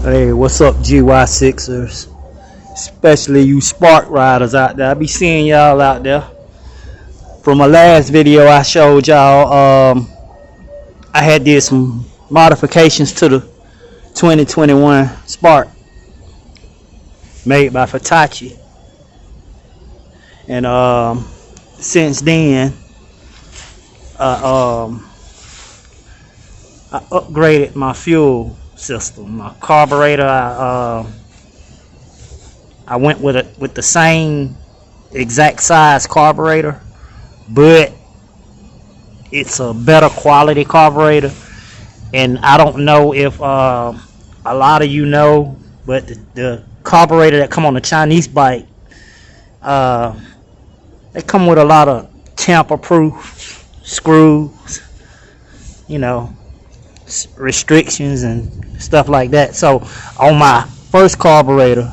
Hey, what's up, GY6ers? Especially you spark riders out there. I be seeing y'all out there. From my last video, I showed y'all I had did some modifications to the 2021 Spark made by Vitacci, and since then I upgraded my fuel system, my carburetor. I went with the same exact size carburetor, but it's a better quality carburetor. And I don't know if a lot of you know, but the carburetor that come on the Chinese bike, they come with a lot of tamper-proof screws, you know, restrictions and stuff like that. So on my first carburetor,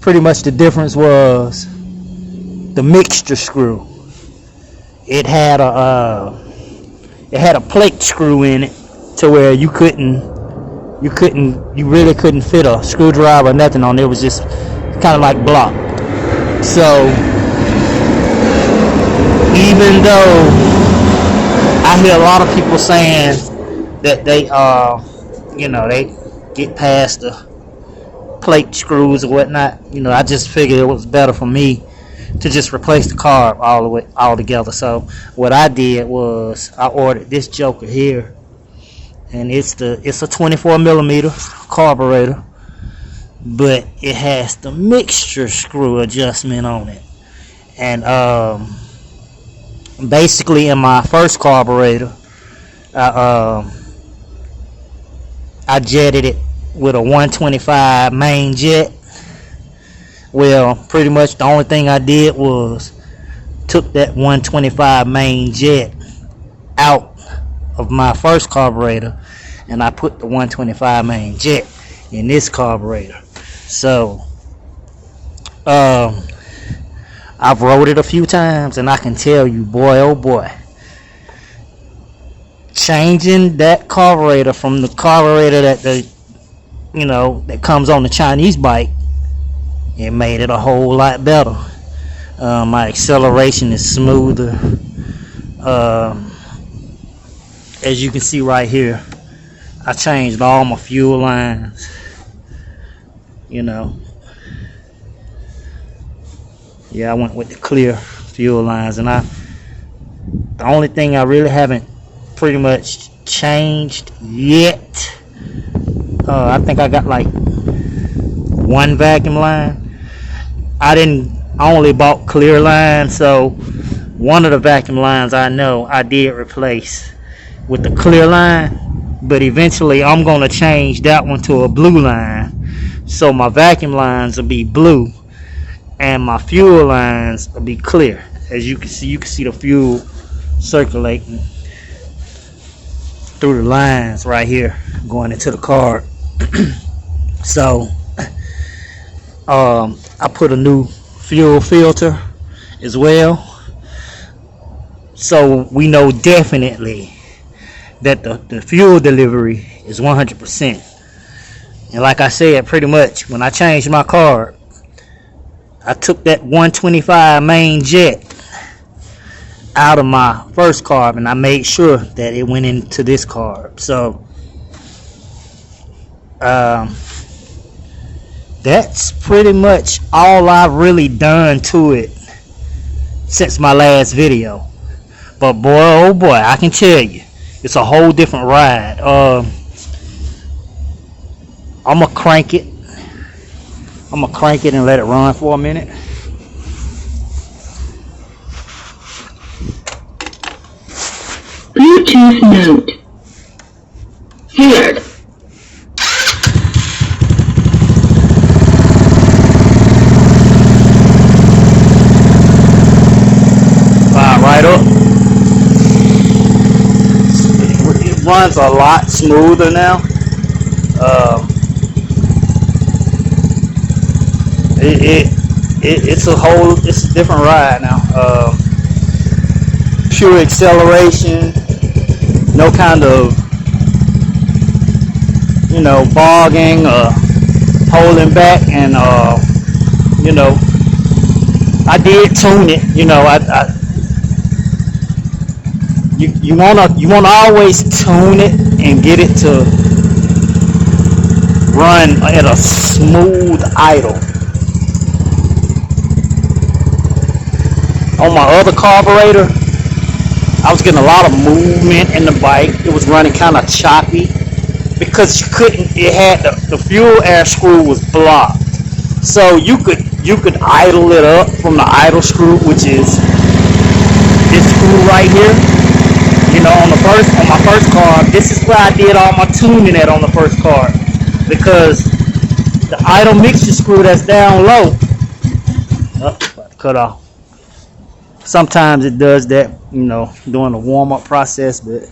pretty much the difference was the mixture screw. It had a plate screw in it to where you really couldn't fit a screwdriver or nothing on it. It was just kind of like block. So even though I hear a lot of people saying that they they get past the plate screws or whatnot, I just figured it was better for me to just replace the carb all together. So what I did was I ordered this joker here, and it's a 24 millimeter carburetor, but it has the mixture screw adjustment on it. And basically in my first carburetor, I jetted it with a 125 main jet. Well, pretty much the only thing I did was took that 125 main jet out of my first carburetor, and I put the 125 main jet in this carburetor. So I've rode it a few times, and I can tell you, boy oh boy, changing that carburetor from the carburetor that that comes on the Chinese bike, it made it a whole lot better. My acceleration is smoother. As you can see right here, I changed all my fuel lines. Yeah, I went with the clear fuel lines, and the only thing I really haven't pretty much changed yet, I think I got like one vacuum line. I only bought clear lines, so one of the vacuum lines I know I did replace with the clear line, but eventually I'm going to change that one to a blue line, so my vacuum lines will be blue and my fuel lines will be clear. As you can see the fuel circulating through the lines right here going into the carb. So I put a new fuel filter as well, so we know definitely that the fuel delivery is 100%. And like I said, pretty much when I changed my carb, I took that 125 main jet out of my first carb, and I made sure that it went into this carb. So that's pretty much all I've really done to it since my last video. But boy oh boy, I can tell you, it's a whole different ride. I'm gonna crank it and let it run for a minute. Bluetooth mode paired. Right up. It runs a lot smoother now. It's a different ride now. Pure acceleration, no kind of you know, bogging or holding back, and you know, I did tune it. You know, you wanna always tune it and get it to run at a smooth idle. On my other carburetor, I was getting a lot of movement in the bike. It was running kind of choppy because you couldn't. It had the fuel air screw was blocked, so you could idle it up from the idle screw, which is this screw right here. You know, on my first car, this is where I did all my tuning at on the first car, because the idle mixture screw that's down low, cut off. Sometimes it does that, you know, during the warm-up process, but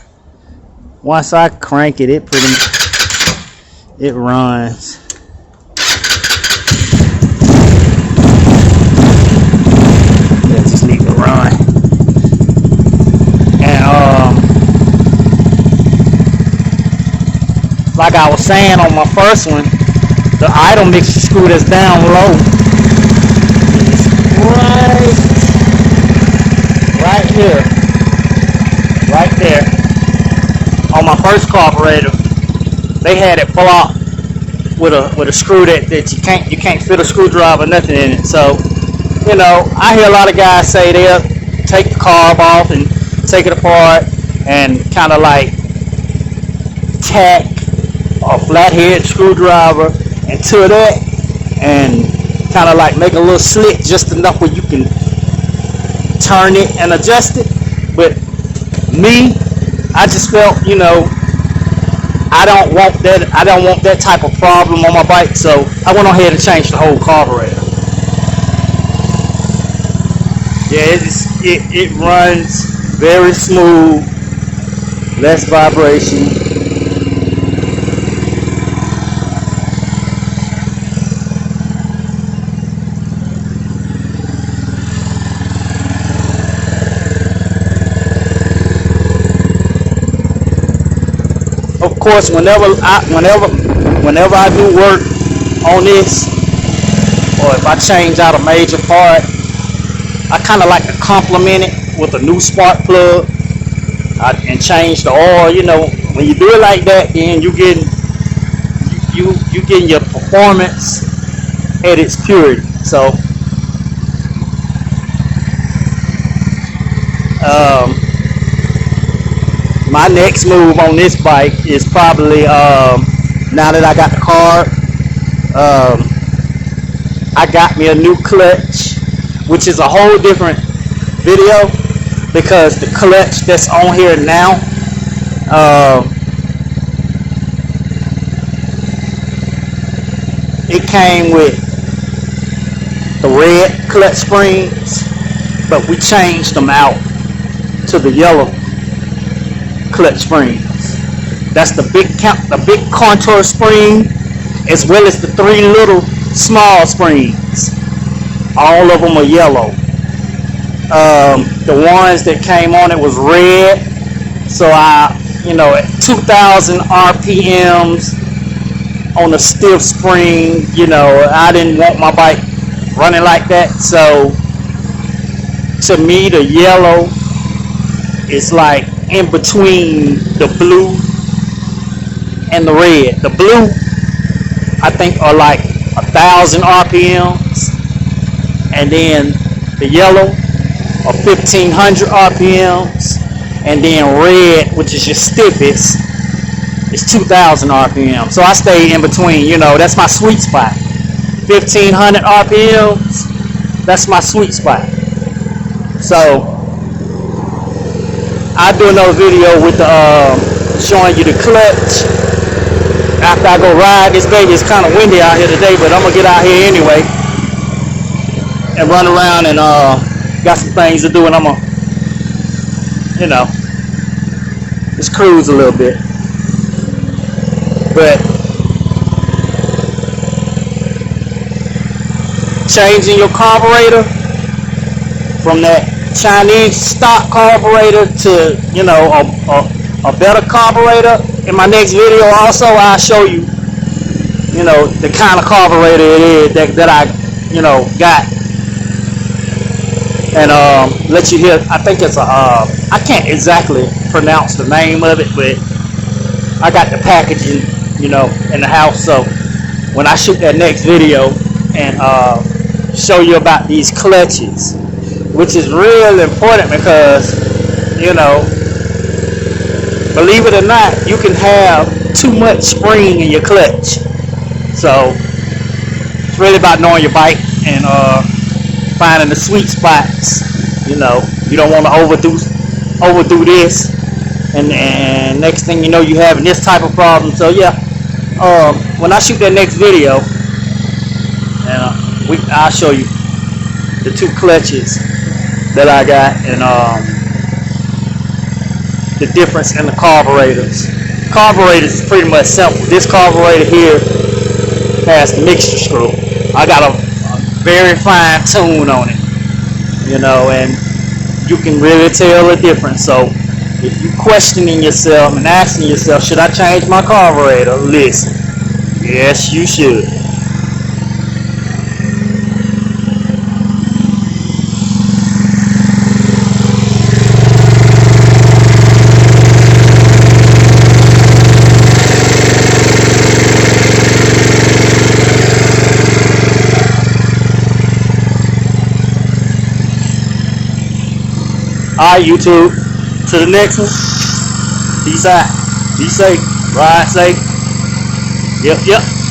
once I crank it, it runs. It just need to run. And like I was saying on my first one, the idle mixture screw that's down low is right here, right there. On my first carburetor, they had it blocked with a screw that you can't fit a screwdriver, nothing in it. So, you know, I hear a lot of guys say they'll take the carb off and take it apart and kind of like tack a flathead screwdriver into that and kind of like make a little slit just enough where you can turn it and adjust it. But me, I just felt, you know, I don't want that type of problem on my bike, so I went ahead and changed the whole carburetor. Yeah, it runs very smooth, less vibration. Of course, whenever I do work on this, or if I change out a major part, I kind of like to complement it with a new spark plug and change the oil. You know, when you do it like that, then you getting your performance at its purity. So my next move on this bike is probably, now that I got the car, I got me a new clutch, which is a whole different video, because the clutch that's on here now, it came with the red clutch springs, but we changed them out to the yellow clutch springs. That's the big contour spring, as well as the 3 little small springs. All of them are yellow. The ones that came on it was red. So I, you know, at 2,000 RPMs on a stiff spring, you know, I didn't want my bike running like that. So to me, the yellow is like in between the blue and the red. The blue, I think, are like 1,000 RPMs, and then the yellow are 1,500 RPMs, and then red, which is your stiffest, is 2,000 RPMs. So I stay in between. You know, that's my sweet spot. 1,500 RPMs, that's my sweet spot. So I'll do another video with the showing you the clutch after I go ride this baby. It's kind of windy out here today, but I'm gonna get out here anyway and run around, and got some things to do, and I'm gonna, you know, just cruise a little bit. But changing your carburetor from that Chinese stock carburetor to, you know, a better carburetor. In my next video also, I'll show you the kind of carburetor it is that I, got. And let you hear. I think it's a. I can't exactly pronounce the name of it, but I got the packaging, in the house. So when I shoot that next video and show you about these clutches, which is real important because, believe it or not, you can have too much spring in your clutch. So it's really about knowing your bike and finding the sweet spots. You don't want to overdo this, and next thing you know, you having this type of problem. So yeah, when I shoot that next video, and I'll show you the two clutches that I got and the difference in the carburetors. Carburetors is pretty much simple. This carburetor here has the mixture screw. I got a very fine tune on it, and you can really tell the difference. So if you're questioning yourself and asking yourself, should I change my carburetor? Listen, yes, you should. Alright, YouTube, to the next one. Peace out. Be safe. Ride safe. Yep.